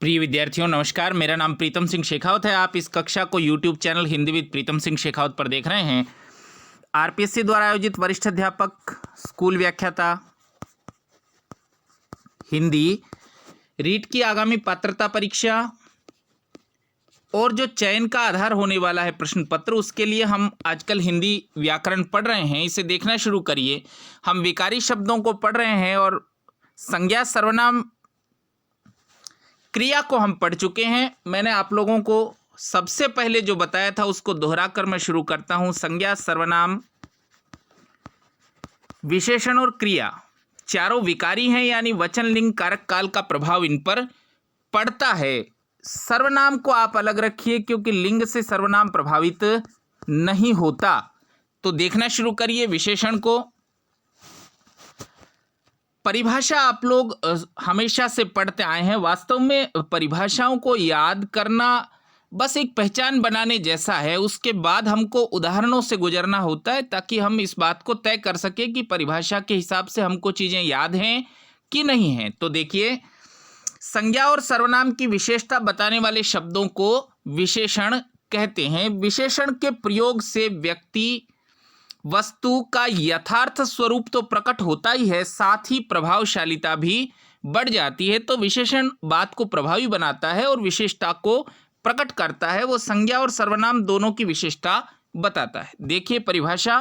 प्रिय विद्यार्थियों नमस्कार। मेरा नाम प्रीतम सिंह शेखावत है। आप इस कक्षा को YouTube channel Hindi with Pritam Singh Shekhawat पर देख रहे हैं। आरपीएससी द्वारा आयोजित वरिष्ठ अध्यापक स्कूल व्याख्याता हिंदी रीट की आगामी पात्रता परीक्षा और जो चयन का आधार होने वाला है प्रश्न पत्र, उसके लिए हम आजकल हिंदी व्याकरण पढ़ रहे हैं। इसे देखना शुरू करिए। हम विकारी शब्दों को पढ़ रहे हैं और संज्ञा सर्वनाम क्रिया को हम पढ़ चुके हैं। मैंने आप लोगों को सबसे पहले जो बताया था उसको दोहरा कर मैं शुरू करता हूं। संज्ञा सर्वनाम विशेषण और क्रिया चारों विकारी हैं, यानी वचन लिंग कारक काल का प्रभाव इन पर पड़ता है। सर्वनाम को आप अलग रखिए क्योंकि लिंग से सर्वनाम प्रभावित नहीं होता। तो देखना शुरू करिए विशेषण को। परिभाषा आप लोग हमेशा से पढ़ते आए हैं। वास्तव में परिभाषाओं को याद करना बस एक पहचान बनाने जैसा है। उसके बाद हमको उदाहरणों से गुजरना होता है ताकि हम इस बात को तय कर सकें कि परिभाषा के हिसाब से हमको चीज़ें याद हैं कि नहीं हैं। तो देखिए, संज्ञा और सर्वनाम की विशेषता बताने वाले शब्दों को विशेषण कहते हैं। विशेषण के प्रयोग से व्यक्ति वस्तु का यथार्थ स्वरूप तो प्रकट होता ही है, साथ ही प्रभावशालीता भी बढ़ जाती है। तो विशेषण बात को प्रभावी बनाता है और विशेषता को प्रकट करता है। वो संज्ञा और सर्वनाम दोनों की विशेषता बताता है। देखिए परिभाषा,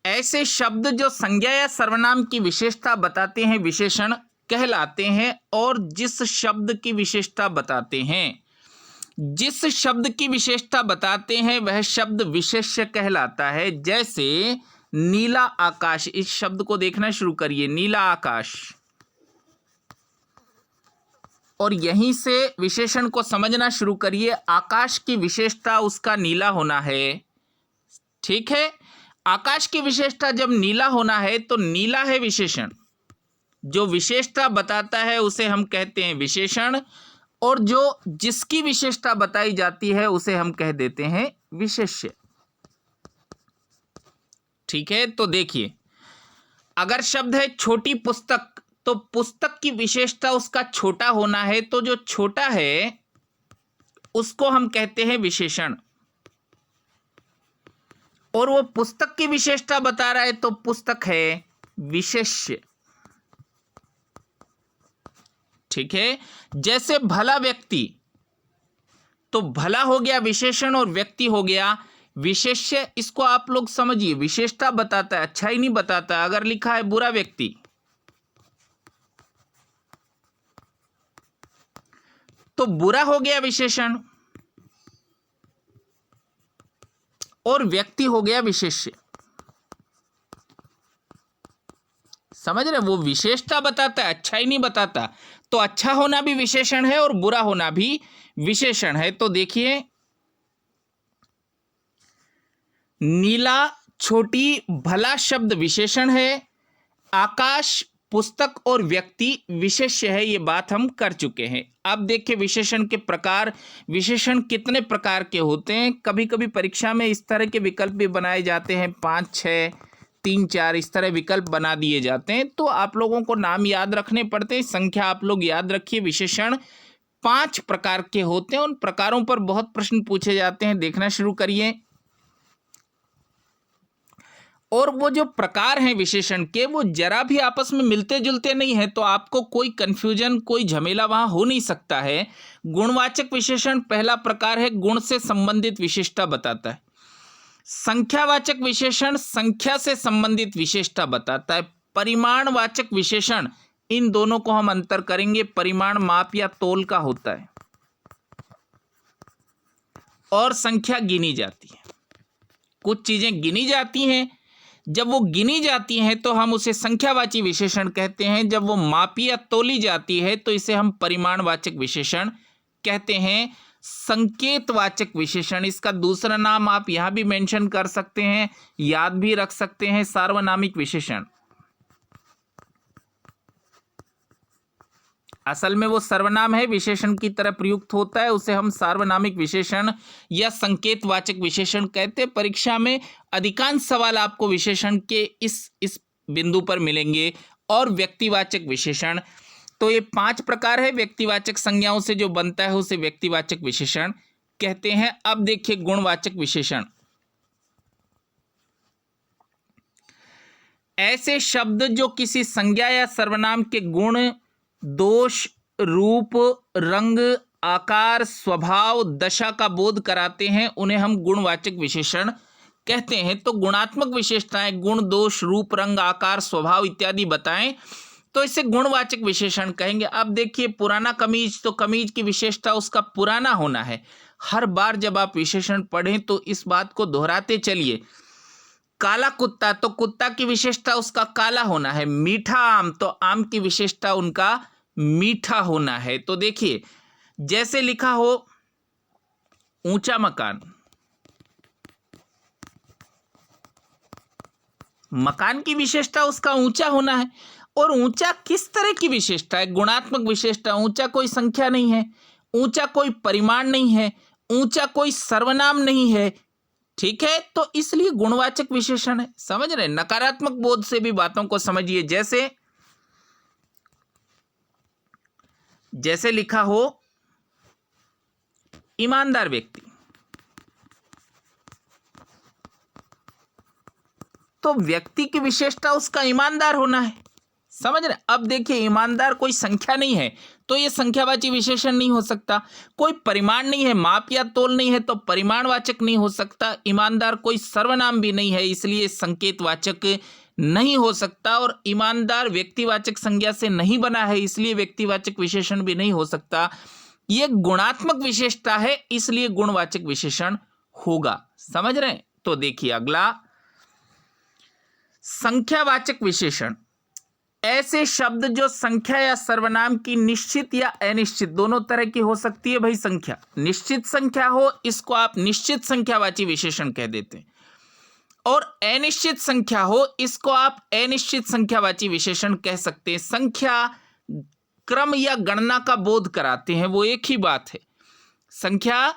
ऐसे शब्द जो संज्ञा या सर्वनाम की विशेषता बताते हैं विशेषण कहलाते हैं। और जिस शब्द की विशेषता बताते हैं, जिस शब्द की विशेषता बताते हैं वह शब्द विशेष्य कहलाता है। जैसे नीला आकाश, इस शब्द को देखना शुरू करिए, नीला आकाश। और यहीं से विशेषण को समझना शुरू करिए। आकाश की विशेषता उसका नीला होना है, ठीक है। आकाश की विशेषता जब नीला होना है तो नीला है विशेषण। जो विशेषता बताता है उसे हम कहते हैं विशेषण, और जो जिसकी विशेषता बताई जाती है उसे हम कह देते हैं विशेष्य, ठीक है। तो देखिए, अगर शब्द है छोटी पुस्तक, तो पुस्तक की विशेषता उसका छोटा होना है। तो जो छोटा है उसको हम कहते हैं विशेषण, और वो पुस्तक की विशेषता बता रहा है तो पुस्तक है विशेष्य, ठीक है। जैसे भला व्यक्ति, तो भला हो गया विशेषण और व्यक्ति हो गया विशेष्य। इसको आप लोग समझिए, विशेषता बताता है, अच्छा ही नहीं बताता। अगर लिखा है बुरा व्यक्ति, तो बुरा हो गया विशेषण और व्यक्ति हो गया विशेष्य। समझ रहे? वो विशेषता बताता है, अच्छा ही नहीं बताता। तो अच्छा होना भी विशेषण है और बुरा होना भी विशेषण है। तो देखिए, नीला, छोटी, भला शब्द विशेषण है। आकाश, पुस्तक और व्यक्ति विशेष्य है। ये बात हम कर चुके हैं। अब देखिए विशेषण के प्रकार। विशेषण कितने प्रकार के होते हैं? कभी कभी परीक्षा में इस तरह के विकल्प भी बनाए जाते हैं, 5, 6, 3, 4 इस तरह विकल्प बना दिए जाते हैं। तो आप लोगों को नाम याद रखने पड़ते हैं, संख्या आप लोग याद रखिए। विशेषण 5 प्रकार के होते हैं। उन प्रकारों पर बहुत प्रश्न पूछे जाते हैं, देखना शुरू करिए। और वो जो प्रकार हैं विशेषण के, वो जरा भी आपस में मिलते जुलते नहीं है। तो आपको कोई कंफ्यूजन, कोई झमेला वहां हो नहीं सकता है। गुणवाचक विशेषण पहला प्रकार है, गुण से संबंधित विशेषता बताता है। संख्यावाचक विशेषण संख्या से संबंधित विशेषता बताता है। परिमाणवाचक विशेषण, इन दोनों को हम अंतर करेंगे। परिमाण माप या तोल का होता है और संख्या गिनी जाती है। कुछ चीजें गिनी जाती हैं, जब वो गिनी जाती हैं तो हम उसे संख्यावाची विशेषण कहते हैं। जब वो मापी या तोली जाती है तो इसे हम परिमाणवाचक विशेषण कहते हैं। संकेतवाचक विशेषण, इसका दूसरा नाम आप यहां भी मेंशन कर सकते हैं, याद भी रख सकते हैं, सार्वनामिक विशेषण। असल में वो सर्वनाम है, विशेषण की तरह प्रयुक्त होता है, उसे हम सार्वनामिक विशेषण या संकेतवाचक विशेषण कहते हैं। परीक्षा में अधिकांश सवाल आपको विशेषण के इस बिंदु पर मिलेंगे। और व्यक्तिवाचक विशेषण, तो ये 5 प्रकार है व्यक्तिवाचक संज्ञाओं से जो बनता है उसे व्यक्तिवाचक विशेषण कहते हैं। अब देखिए गुणवाचक विशेषण। ऐसे शब्द जो किसी संज्ञा या सर्वनाम के गुण, दोष, रूप, रंग, आकार, स्वभाव, दशा का बोध कराते हैं उन्हें हम गुणवाचक विशेषण कहते हैं। तो गुणात्मक विशेषताएं गुण, दोष, रूप, रंग, आकार, स्वभाव इत्यादि बताएं तो इसे गुणवाचक विशेषण कहेंगे। अब देखिए पुराना कमीज, तो कमीज की विशेषता उसका पुराना होना है। हर बार जब आप विशेषण पढ़ें तो इस बात को दोहराते चलिए। काला कुत्ता, तो कुत्ता की विशेषता उसका काला होना है। मीठा आम, तो आम की विशेषता उनका मीठा होना है। तो देखिए जैसे लिखा हो ऊंचा मकान, मकान की विशेषता उसका ऊंचा होना है। और ऊंचा किस तरह की विशेषता है? गुणात्मक विशेषता। ऊंचा कोई संख्या नहीं है, ऊंचा कोई परिमाण नहीं है, ऊंचा कोई सर्वनाम नहीं है, ठीक है, तो इसलिए गुणवाचक विशेषण है। समझ रहे? नकारात्मक बोध से भी बातों को समझिए। जैसे लिखा हो ईमानदार व्यक्ति, तो व्यक्ति की विशेषता उसका ईमानदार होना है। समझ रहे? अब देखिए ईमानदार कोई संख्या नहीं है तो ये संख्यावाची विशेषण नहीं हो सकता। कोई परिमाण नहीं है, माप या तोल नहीं है तो परिमाणवाचक नहीं हो सकता। ईमानदार कोई सर्वनाम भी नहीं है इसलिए संकेतवाचक नहीं हो सकता। और ईमानदार व्यक्तिवाचक संज्ञा से नहीं बना है इसलिए व्यक्तिवाचक विशेषण भी नहीं हो सकता। ये गुणात्मक विशेषता है इसलिए गुणवाचक विशेषण होगा। समझ रहे हैं? तो देखिए अगला संख्यावाचक विशेषण। ऐसे शब्द जो संख्या या सर्वनाम की निश्चित या अनिश्चित दोनों तरह की हो सकती है। भाई संख्या, निश्चित संख्या हो इसको आप निश्चित संख्यावाची विशेषण कह देते हैं, और अनिश्चित संख्या हो इसको आप अनिश्चित संख्यावाची विशेषण कह सकते हैं। संख्या क्रम या गणना का बोध कराते हैं, वो एक ही बात है। संख्या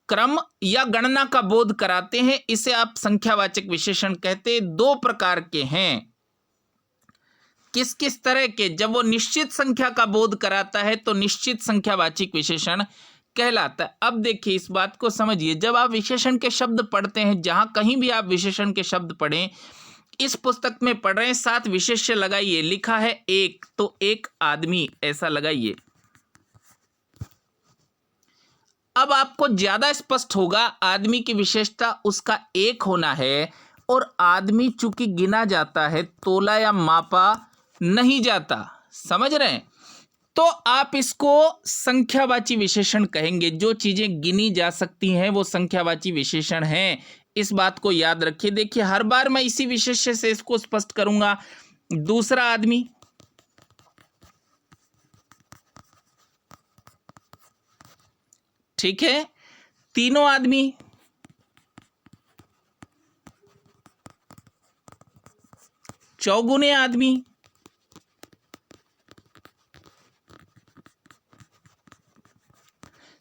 क्रम या गणना का बोध कराते हैं, इसे आप संख्यावाचक विशेषण कहते हैं। 2 प्रकार के हैं। किस किस तरह के? जब वो निश्चित संख्या का बोध कराता है तो निश्चित संख्यावाचक विशेषण कहलाता है। अब देखिए इस बात को समझिए। जब आप विशेषण के शब्द पढ़ते हैं, जहां कहीं भी आप विशेषण के शब्द पढ़ें, इस पुस्तक में पढ़ रहे हैं, साथ विशेष्य लगाइए। लिखा है एक, तो एक आदमी ऐसा लगाइए। अब आपको ज्यादा स्पष्ट होगा। आदमी की विशेषता उसका एक होना है, और आदमी चूंकि गिना जाता है, तोला या मापा नहीं जाता। समझ रहे हैं? तो आप इसको संख्यावाची विशेषण कहेंगे। जो चीजें गिनी जा सकती हैं वो संख्यावाची विशेषण हैं। इस बात को याद रखिए। देखिए हर बार मैं इसी विशेष्य से इसको स्पष्ट करूंगा। दूसरा आदमी, ठीक है, तीनों आदमी, चौगुने आदमी,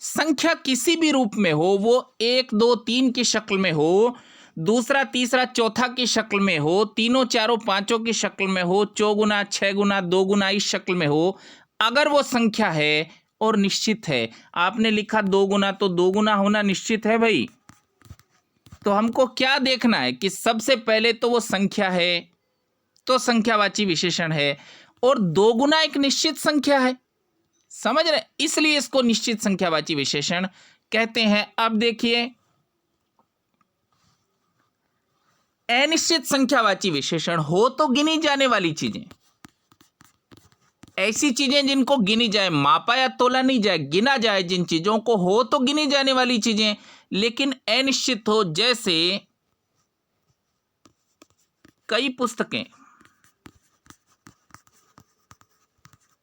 संख्या किसी भी रूप में हो, वो 1, 2, 3 की शक्ल में हो, दूसरा, तीसरा, चौथा की शक्ल में हो, तीनों, चारों, पांचों की शक्ल में हो, 4 गुना, 6 गुना, 2 गुना इस शक्ल में हो, अगर वो संख्या है और निश्चित है। आपने लिखा 2 गुना, तो 2 गुना होना निश्चित है भाई। तो हमको क्या देखना है कि सबसे पहले तो वो संख्या है, तो संख्यावाची विशेषण है, और 2 गुना एक निश्चित संख्या है। समझ रहे? इसलिए इसको निश्चित संख्यावाची विशेषण कहते हैं। अब देखिए अनिश्चित संख्यावाची विशेषण हो तो गिनी जाने वाली चीजें, ऐसी चीजें जिनको गिनी जाए, मापा या तोला नहीं जाए, गिना जाए जिन चीजों को, हो तो गिनी जाने वाली चीजें, लेकिन अनिश्चित हो। जैसे कई पुस्तकें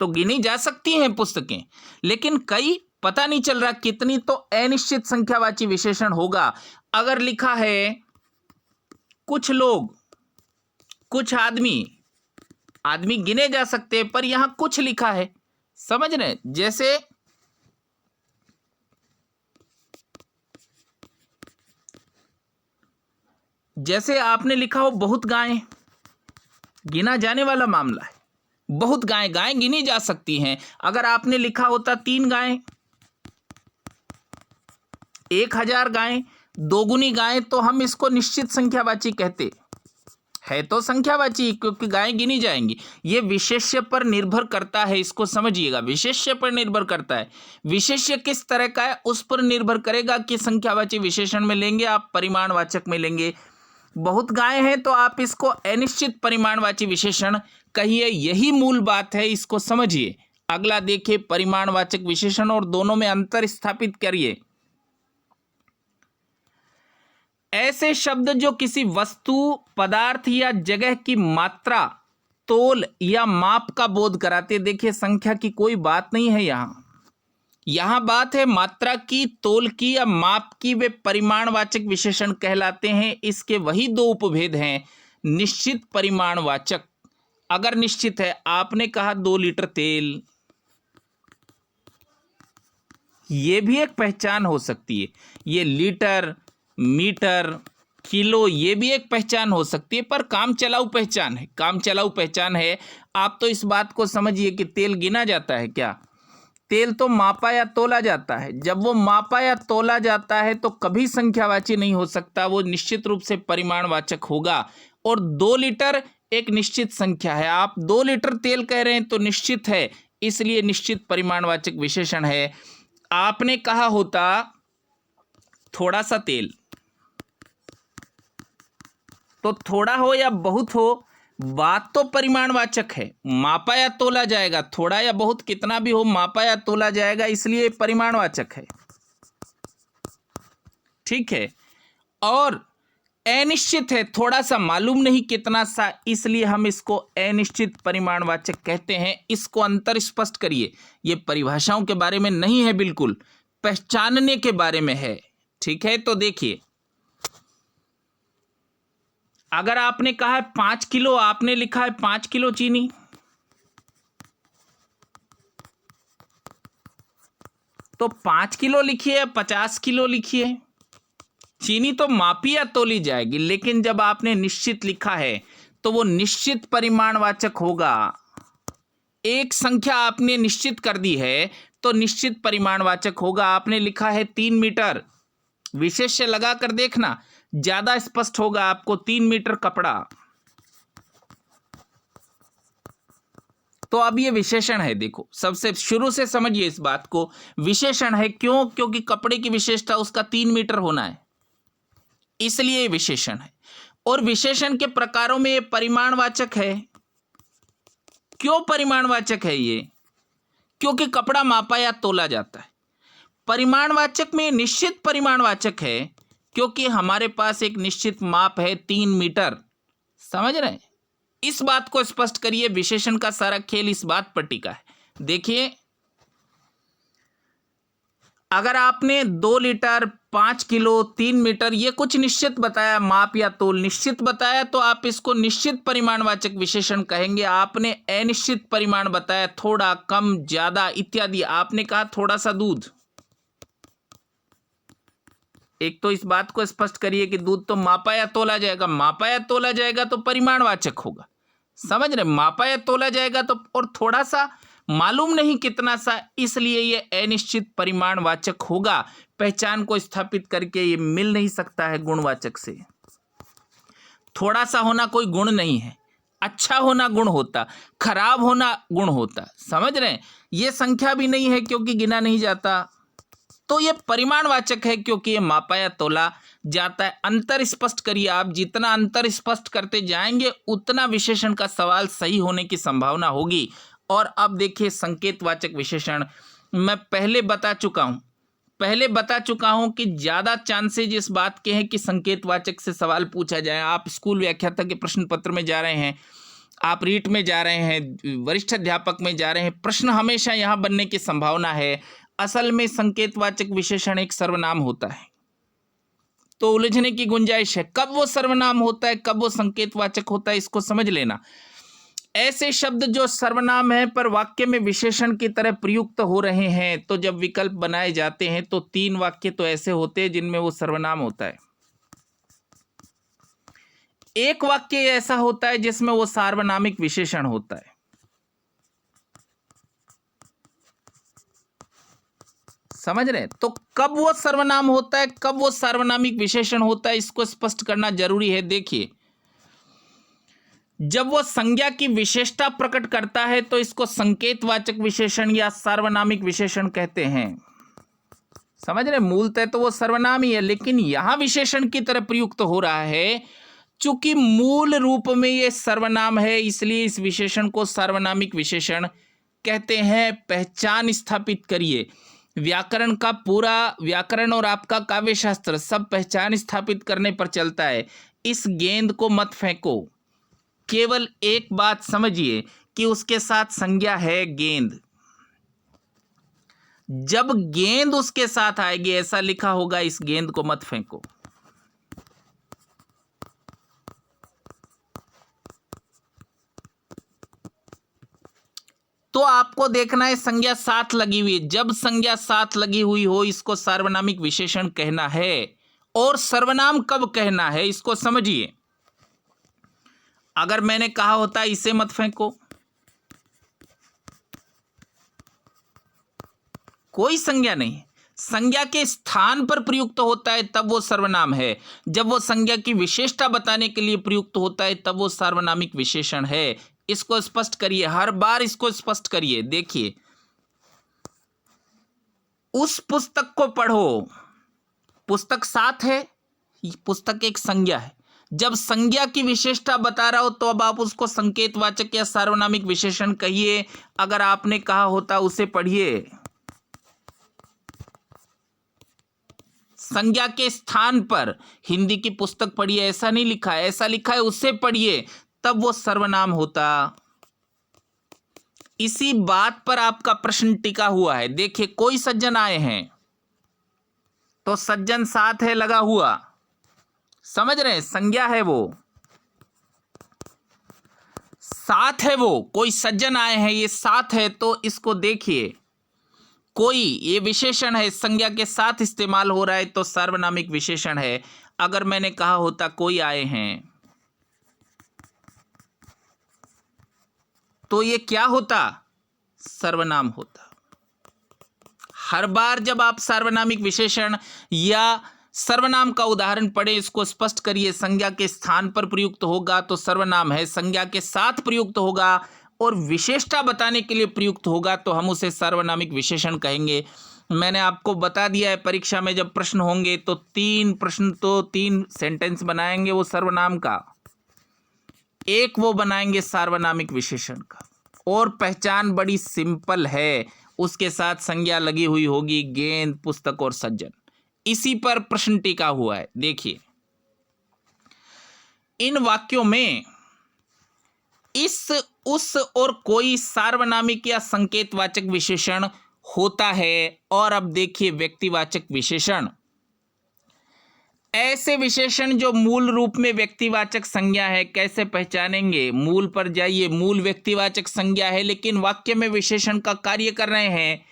तो गिनी जा सकती हैं पुस्तकें, लेकिन कई पता नहीं चल रहा कितनी, तो अनिश्चित संख्यावाची विशेषण होगा। अगर लिखा है कुछ लोग, कुछ आदमी, आदमी गिने जा सकते हैं पर यहां कुछ लिखा है। समझ रहे? जैसे आपने लिखा हो बहुत गायें, गिना जाने वाला मामला है। बहुत गाय, गाय गिनी जा सकती हैं। अगर आपने लिखा होता 3 गाय, 1000 गाय, दोगुनी गाय, तो हम इसको निश्चित संख्यावाची कहते। है तो संख्यावाची क्योंकि गाय गिनी जाएंगी। ये विशेष्य पर निर्भर करता है, इसको समझिएगा, विशेष्य पर निर्भर करता है। विशेष्य किस तरह का है उस पर निर्भर करेगा कि संख्यावाची विशेषण में लेंगे आप, परिमाणवाचक में लेंगे। बहुत गाय हैं तो आप इसको अनिश्चित परिमाणवाची विशेषण कहिए, यही मूल बात है, इसको समझिए। अगला देखिए परिमाणवाचक विशेषण और दोनों में अंतर स्थापित करिए। ऐसे शब्द जो किसी वस्तु, पदार्थ या जगह की मात्रा, तोल या माप का बोध कराते। देखिए संख्या की कोई बात नहीं है यहां बात है मात्रा की, तोल की या माप की, वे परिमाणवाचक विशेषण कहलाते हैं। इसके वही 2 उपभेद हैं। निश्चित परिमाणवाचक, अगर निश्चित है, आपने कहा 2 लीटर तेल, ये भी एक पहचान हो सकती है। ये लीटर, मीटर, किलो, ये भी एक पहचान हो सकती है, पर काम चलाऊ पहचान है, काम चलाऊ पहचान है। आप तो इस बात को समझिए कि तेल गिना जाता है क्या? तेल तो मापा या तोला जाता है। जब वो मापा या तोला जाता है तो कभी संख्यावाची नहीं हो सकता, वो निश्चित रूप से परिमाणवाचक होगा। और 2 लीटर एक निश्चित संख्या है। आप 2 लीटर तेल कह रहे हैं तो निश्चित है, इसलिए निश्चित परिमाणवाचक विशेषण है। आपने कहा होता थोड़ा सा तेल, तो थोड़ा हो या बहुत हो, बात तो परिमाणवाचक है, मापा या तोला जाएगा। थोड़ा या बहुत कितना भी हो, मापा या तोला जाएगा, इसलिए परिमाणवाचक है। ठीक है। और अनिश्चित है, थोड़ा सा मालूम नहीं कितना सा, इसलिए हम इसको अनिश्चित परिमाणवाचक कहते हैं। इसको अंतर स्पष्ट करिए। ये परिभाषाओं के बारे में नहीं है, बिल्कुल पहचानने के बारे में है। ठीक है, तो देखिए अगर आपने कहा है 5 किलो, आपने लिखा है 5 किलो चीनी, तो 5 किलो लिखिए या 50 किलो लिखिए, चीनी तो मापी या तोली जाएगी। लेकिन जब आपने निश्चित लिखा है तो वो निश्चित परिमाणवाचक होगा। एक संख्या आपने निश्चित कर दी है तो निश्चित परिमाणवाचक होगा। आपने लिखा है 3 मीटर, विशेष्य लगा कर देखना, ज्यादा स्पष्ट होगा आपको। 3 मीटर कपड़ा, तो अब ये विशेषण है। देखो सबसे शुरू से समझिए इस बात को, विशेषण है। क्यों? क्योंकि कपड़े की विशेषता उसका 3 मीटर होना है, इसलिए ये विशेषण है। और विशेषण के प्रकारों में ये परिमाणवाचक है। क्यों परिमाणवाचक है ये? क्योंकि कपड़ा मापा या तोला जाता है। परिमाणवाचक में निश्चित परिमाणवाचक है क्योंकि हमारे पास एक निश्चित माप है 3 मीटर। समझ रहे हैं? इस बात को स्पष्ट करिए। विशेषण का सारा खेल इस बात पर टिका है। देखिए अगर आपने 2 लीटर, 5 किलो, 3 मीटर, ये कुछ निश्चित बताया, माप या तोल निश्चित बताया, तो आप इसको निश्चित परिमाणवाचक विशेषण कहेंगे। आपने अनिश्चित परिमाण बताया, थोड़ा, कम, ज्यादा इत्यादि। आपने कहा थोड़ा सा दूध, एक तो इस बात को स्पष्ट करिए कि दूध तो मापा या तोला जाएगा, मापा या तोला जाएगा तो परिमाणवाचक होगा। समझ रहे? मापा या तोला जाएगा तो, और थोड़ा सा मालूम नहीं कितना सा, इसलिए ये अनिश्चित परिमाणवाचक होगा। पहचान को स्थापित करके ये मिल नहीं सकता है गुणवाचक से। थोड़ा सा होना कोई गुण नहीं है, अच्छा होना गुण होता, खराब होना गुण होता। समझ रहे हैं? ये संख्या भी नहीं है क्योंकि गिना नहीं जाता, तो ये परिमाणवाचक है क्योंकि ये मापा या तोला जाता है। अंतर स्पष्ट करिए। आप जितना अंतर स्पष्ट करते जाएंगे उतना विशेषण का सवाल सही होने की संभावना होगी। और अब देखिए संकेतवाचक विशेषण, मैं पहले बता चुका हूं कि ज्यादा चांसेज इस बात के हैं कि संकेतवाचक से सवाल पूछा जाए। आप स्कूल व्याख्याता के प्रश्न पत्र में जा रहे हैं, आप रीट में जा रहे हैं, वरिष्ठ अध्यापक में जा रहे हैं, प्रश्न हमेशा यहां बनने की संभावना है। असल में संकेतवाचक विशेषण एक सर्वनाम होता है, तो उलझने की गुंजाइश है। कब वो सर्वनाम होता है, कब वो संकेतवाचक होता है, इसको समझ लेना। ऐसे शब्द जो सर्वनाम है पर वाक्य में विशेषण की तरह प्रयुक्त हो रहे हैं, तो जब विकल्प बनाए जाते हैं तो 3 वाक्य तो ऐसे होते हैं जिनमें वो सर्वनाम होता है। एक वाक्य ऐसा होता है जिसमें वो सार्वनामिक विशेषण होता है। समझ रहे हैं? तो कब वो सर्वनाम होता है, कब वो सार्वनामिक विशेषण होता है, इसको स्पष्ट करना जरूरी है। देखिए, जब वो संज्ञा की विशेषता प्रकट करता है तो इसको संकेतवाचक विशेषण या सार्वनामिक विशेषण कहते हैं। समझ रहे? मूलतः तो वो सर्वनाम ही है, लेकिन यहां विशेषण की तरह प्रयुक्त हो रहा है। चूंकि मूल रूप में ये सर्वनाम है, इसलिए इस विशेषण को सार्वनामिक विशेषण कहते हैं। पहचान स्थापित करिए। व्याकरण का पूरा, व्याकरण और आपका काव्य शास्त्र सब पहचान स्थापित करने पर चलता है। इस गेंद को मत फेंको, केवल एक बात समझिए कि उसके साथ संज्ञा है गेंद। जब गेंद उसके साथ आएगी, ऐसा लिखा होगा, इस गेंद को मत फेंको। तो आपको देखना है संज्ञा साथ लगी हुई है। जब संज्ञा साथ लगी हुई हो, इसको सार्वनामिक विशेषण कहना है। और सर्वनाम कब कहना है, इसको समझिए। अगर मैंने कहा होता इसे मत फेंको, कोई संज्ञा नहीं, संज्ञा के स्थान पर प्रयुक्त होता है तब वो सर्वनाम है। जब वो संज्ञा की विशेषता बताने के लिए प्रयुक्त होता है तब वो सार्वनामिक विशेषण है। इसको स्पष्ट करिए, हर बार इसको स्पष्ट करिए। देखिए, उस पुस्तक को पढ़ो, पुस्तक साथ है, पुस्तक एक संज्ञा है। जब संज्ञा की विशेषता बता रहा हो तो अब आप उसको संकेतवाचक या सार्वनामिक विशेषण कहिए। अगर आपने कहा होता उसे पढ़िए, संज्ञा के स्थान पर हिंदी की पुस्तक पढ़िए ऐसा नहीं लिखा है, ऐसा लिखा है उसे पढ़िए, तब वो सर्वनाम होता। इसी बात पर आपका प्रश्न टिका हुआ है। देखिए, कोई सज्जन आए हैं तो सज्जन साथ है लगा हुआ, समझ रहे हैं? संज्ञा है, वो साथ है, वो कोई सज्जन आए हैं, ये साथ है। तो इसको देखिए, कोई ये विशेषण है, संज्ञा के साथ इस्तेमाल हो रहा है तो सार्वनामिक विशेषण है। अगर मैंने कहा होता कोई आए हैं, तो ये क्या होता? सर्वनाम होता। हर बार जब आप सार्वनामिक विशेषण या सर्वनाम का उदाहरण पढ़े, इसको स्पष्ट करिए। संज्ञा के स्थान पर प्रयुक्त होगा तो सर्वनाम है, संज्ञा के साथ प्रयुक्त होगा और विशेषता बताने के लिए प्रयुक्त होगा तो हम उसे सार्वनामिक विशेषण कहेंगे। मैंने आपको बता दिया है, परीक्षा में जब प्रश्न होंगे तो 3 प्रश्न, तो 3 सेंटेंस बनाएंगे वो सर्वनाम का, एक वो बनाएंगे सार्वनामिक विशेषण का। और पहचान बड़ी सिंपल है, उसके साथ संज्ञा लगी हुई होगी, गेंद, पुस्तक और सज्जन। इसी पर प्रश्न टिका हुआ है। देखिए, इन वाक्यों में इस, उस और कोई सार्वनामिक या संकेतवाचक विशेषण होता है। और अब देखिए व्यक्तिवाचक विशेषण, ऐसे विशेषण जो मूल रूप में व्यक्तिवाचक संज्ञा है, कैसे पहचानेंगे? मूल पर जाइए, मूल व्यक्तिवाचक संज्ञा है लेकिन वाक्य में विशेषण का कार्य कर रहे हैं,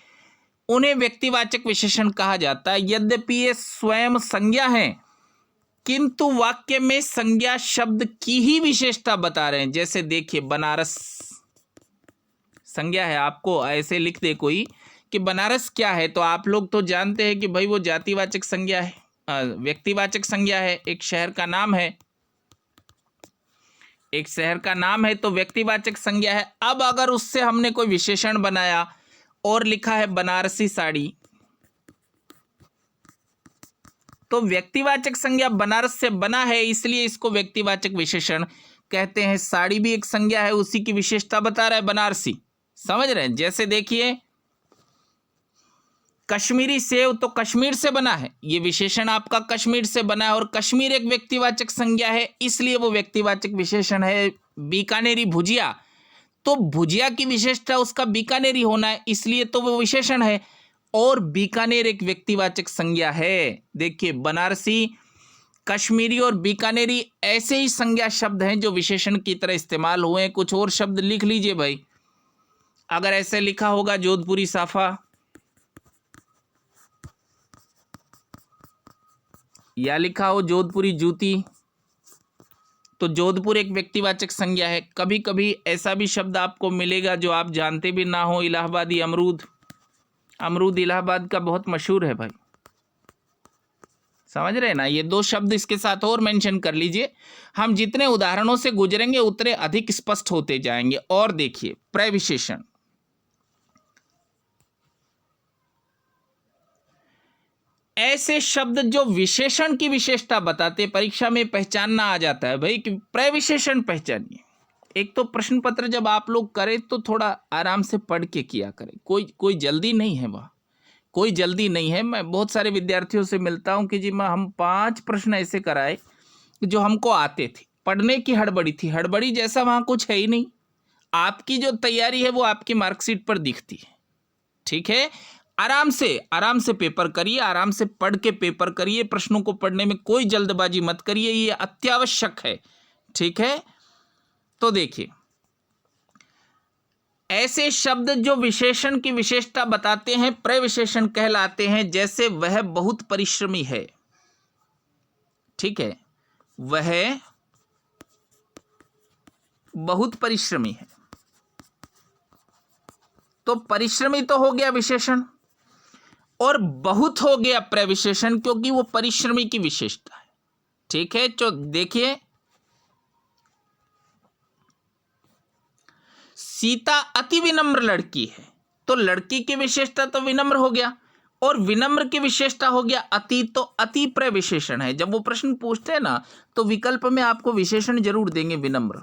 उन्हें व्यक्तिवाचक विशेषण कहा जाता है। यद्यपि ये स्वयं संज्ञा है किंतु वाक्य में संज्ञा शब्द की ही विशेषता बता रहे हैं। जैसे देखिए, बनारस संज्ञा है, आपको ऐसे लिख दे कोई कि बनारस क्या है, तो आप लोग तो जानते हैं कि भाई वो जातिवाचक संज्ञा है, व्यक्तिवाचक संज्ञा है, एक शहर का नाम है, एक शहर का नाम है तो व्यक्तिवाचक संज्ञा है। अब अगर उससे हमने कोई विशेषण बनाया और लिखा है बनारसी साड़ी, तो व्यक्तिवाचक संज्ञा बनारस से बना है, इसलिए इसको व्यक्तिवाचक विशेषण कहते हैं। साड़ी भी एक संज्ञा है, उसी की विशेषता बता रहा है बनारसी, समझ रहे हैं? जैसे देखिए, कश्मीरी सेव तो कश्मीर से बना है, ये विशेषण आपका कश्मीर से बना है और कश्मीर एक व्यक्तिवाचक संज्ञा है, इसलिए वो व्यक्तिवाचक विशेषण है। बीकानेरी भुजिया, तो भुजिया की विशेषता उसका बीकानेरी होना है, इसलिए तो वो विशेषण है। और बीकानेर एक व्यक्तिवाचक संज्ञा है। देखिए, बनारसी, कश्मीरी और बीकानेरी ऐसे ही संज्ञा शब्द हैं जो विशेषण की तरह इस्तेमाल हुए हैं। कुछ और शब्द लिख लीजिए भाई, अगर ऐसे लिखा होगा जोधपुरी साफा या लिखा हो जोधपुरी जूती, तो जोधपुर एक व्यक्तिवाचक संज्ञा है। कभी कभी ऐसा भी शब्द आपको मिलेगा जो आप जानते भी ना हो, इलाहाबादी अमरूद, अमरूद इलाहाबाद का बहुत मशहूर है भाई, समझ रहे हैं ना। ये 2 शब्द इसके साथ और मेंशन कर लीजिए। हम जितने उदाहरणों से गुजरेंगे उतने अधिक स्पष्ट होते जाएंगे। और देखिए प्रविशेषण, ऐसे शब्द जो विशेषण की विशेषता बताते, परीक्षा में पहचानना आ जाता है भाई कि प्रविशेषण पहचानिए। एक तो प्रश्न पत्र जब आप लोग करें तो थोड़ा आराम से पढ़ के किया करें, कोई जल्दी नहीं है, वहाँ कोई जल्दी नहीं है। मैं बहुत सारे विद्यार्थियों से मिलता हूँ कि जी मैं हम 5 प्रश्न ऐसे कराए जो हमको आते थे, पढ़ने की हड़बड़ी थी, हड़बड़ी जैसा वहाँ कुछ है ही नहीं। आपकी जो तैयारी है वो आपकी मार्कशीट पर दिखती है, ठीक है। आराम से पेपर करिए, आराम से पढ़ के पेपर करिए, प्रश्नों को पढ़ने में कोई जल्दबाजी मत करिए, ये अत्यावश्यक है, ठीक है। तो देखिए ऐसे शब्द जो विशेषण की विशेषता बताते हैं प्रविशेषण कहलाते हैं। जैसे वह बहुत परिश्रमी है, ठीक है, वह बहुत परिश्रमी है, तो परिश्रमी तो हो गया विशेषण और बहुत हो गया प्रविशेषण, क्योंकि वो परिश्रमी की विशेषता है, ठीक है। तो देखिए सीता अति विनम्र लड़की है, तो लड़की की विशेषता तो विनम्र हो गया, और विनम्र की विशेषता हो गया अति, तो अति प्रविशेषण है। जब वो प्रश्न पूछते हैं ना तो विकल्प में आपको विशेषण जरूर देंगे विनम्र,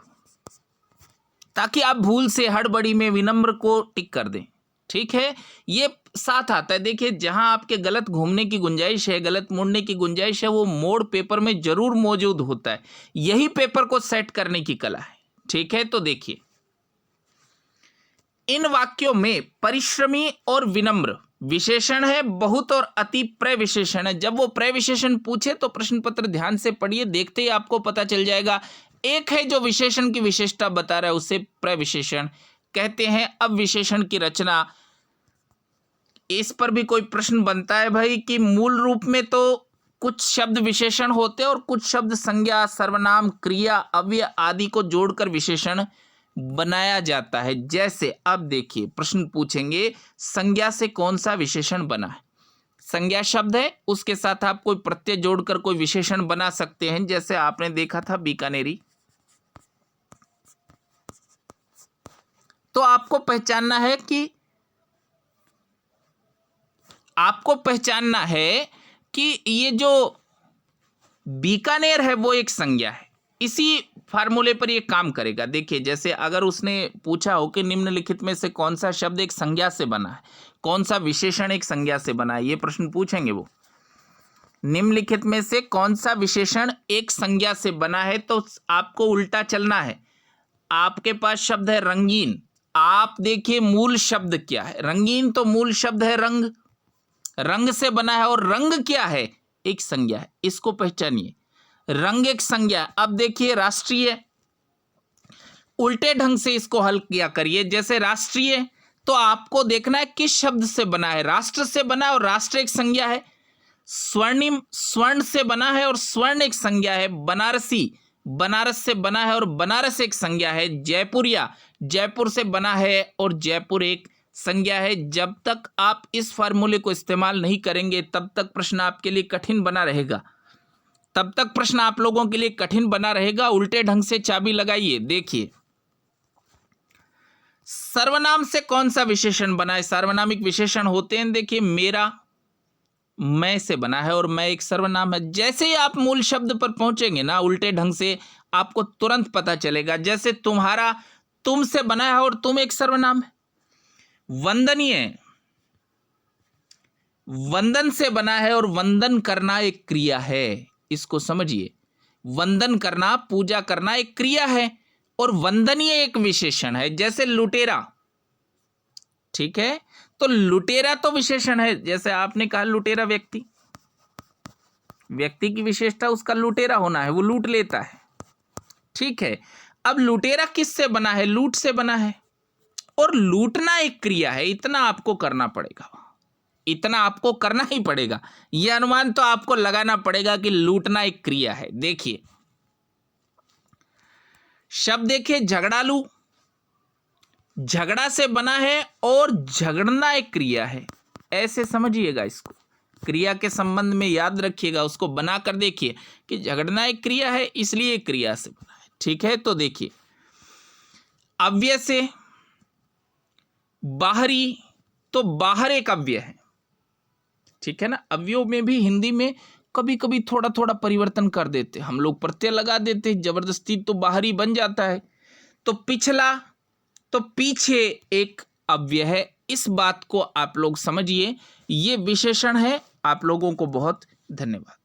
ताकि आप भूल से हड़बड़ी में विनम्र को टिक कर दें, ठीक है। ये साथ आता है। देखिए जहां आपके गलत घूमने की गुंजाइश है, गलत मुड़ने की गुंजाइश है, वो मोड़ पेपर में जरूर मौजूद होता है। यही पेपर को सेट करने की कला है, ठीक है। तो देखिए इन वाक्यों में परिश्रमी और विनम्र विशेषण है, बहुत और अति प्रविशेषण है। जब वो प्रविशेषण पूछे तो प्रश्न पत्र ध्यान से पढ़िए, देखते ही आपको पता चल जाएगा। एक है जो विशेषण की विशेषता बता रहा है उसे प्रविशेषण कहते हैं। अब विशेषण की रचना, इस पर भी कोई प्रश्न बनता है भाई कि मूल रूप में तो कुछ शब्द विशेषण होते हैं और कुछ शब्द संज्ञा, सर्वनाम, क्रिया, अव्यय आदि को जोड़कर विशेषण बनाया जाता है। जैसे अब देखिए प्रश्न पूछेंगे संज्ञा से कौन सा विशेषण बना है। संज्ञा शब्द है, उसके साथ आप कोई प्रत्यय जोड़कर कोई विशेषण बना सकते हैं। जैसे आपने देखा था बीकानेरी, तो आपको पहचानना है कि ये जो बीकानेर है वो एक संज्ञा है। इसी फार्मूले पर ये काम करेगा। देखिए जैसे अगर उसने पूछा हो कि निम्नलिखित में से कौन सा शब्द एक संज्ञा से बना है, कौन सा विशेषण एक संज्ञा से बना है, ये प्रश्न पूछेंगे वो, निम्नलिखित में से कौन सा विशेषण एक संज्ञा से बना है, तो आपको उल्टा चलना है। आपके पास शब्द है रंगीन, आप देखिए मूल शब्द क्या है। रंगीन तो मूल शब्द है रंग, रंग से बना है, और रंग क्या है, एक संज्ञा है। इसको पहचानिए, रंग एक संज्ञा। अब देखिए राष्ट्रीय, उल्टे ढंग से इसको हल किया करिए। जैसे राष्ट्रीय, तो आपको देखना है किस शब्द से बना है। राष्ट्र से बना है और राष्ट्र एक संज्ञा है। स्वर्णिम स्वर्ण से बना है और स्वर्ण एक संज्ञा है। बनारसी, बनारस से बना है और बनारस एक संज्ञा है। जयपुरिया, जयपुर से बना है और जयपुर एक संज्ञा है। जब तक आप इस फार्मूले को इस्तेमाल नहीं करेंगे तब तक प्रश्न आपके लिए कठिन बना रहेगा, तब तक प्रश्न आप लोगों के लिए कठिन बना रहेगा। उल्टे ढंग से चाबी लगाइए। देखिए सर्वनाम से कौन सा विशेषण बना है। सार्वनामिक विशेषण होते हैं, देखिए मेरा, मैं से बना है और मैं एक सर्वनाम है। जैसे ही आप मूल शब्द पर पहुंचेंगे ना, उल्टे ढंग से आपको तुरंत पता चलेगा। जैसे तुम्हारा, तुम से बना है और तुम एक सर्वनाम है। वंदनीय, वंदन से बना है और वंदन करना एक क्रिया है। इसको समझिए, वंदन करना, पूजा करना एक क्रिया है और वंदनीय एक विशेषण है। जैसे लुटेरा, ठीक है, तो लुटेरा तो विशेषण है। जैसे आपने कहा लुटेरा व्यक्ति, व्यक्ति की विशेषता उसका लुटेरा होना है, वो लूट लेता है, ठीक है। अब लुटेरा किस से बना है, लूट से बना है, और लूटना एक क्रिया है। इतना आपको करना पड़ेगा, इतना आपको करना ही पड़ेगा। यह अनुमान तो आपको लगाना पड़ेगा कि लूटना एक क्रिया है। देखिए शब्द देखिए झगड़ालू, झगड़ा से बना है और झगड़ना एक क्रिया है। ऐसे समझिएगा इसको, क्रिया के संबंध में याद रखिएगा, उसको बनाकर देखिए कि झगड़ना एक क्रिया है इसलिए एक क्रिया से बना है। ठीक है, तो देखिए अव्यय से बाहरी, तो बाहर एक अव्यय है। ठीक है ना, अव्ययों में भी हिंदी में कभी कभी थोड़ा थोड़ा परिवर्तन कर देते हम लोग, प्रत्यय लगा देते जबरदस्ती, तो बाहरी बन जाता है। तो पिछला, तो पीछे एक अव्यय है। इस बात को आप लोग समझिए, ये विशेषण है। आप लोगों को बहुत धन्यवाद।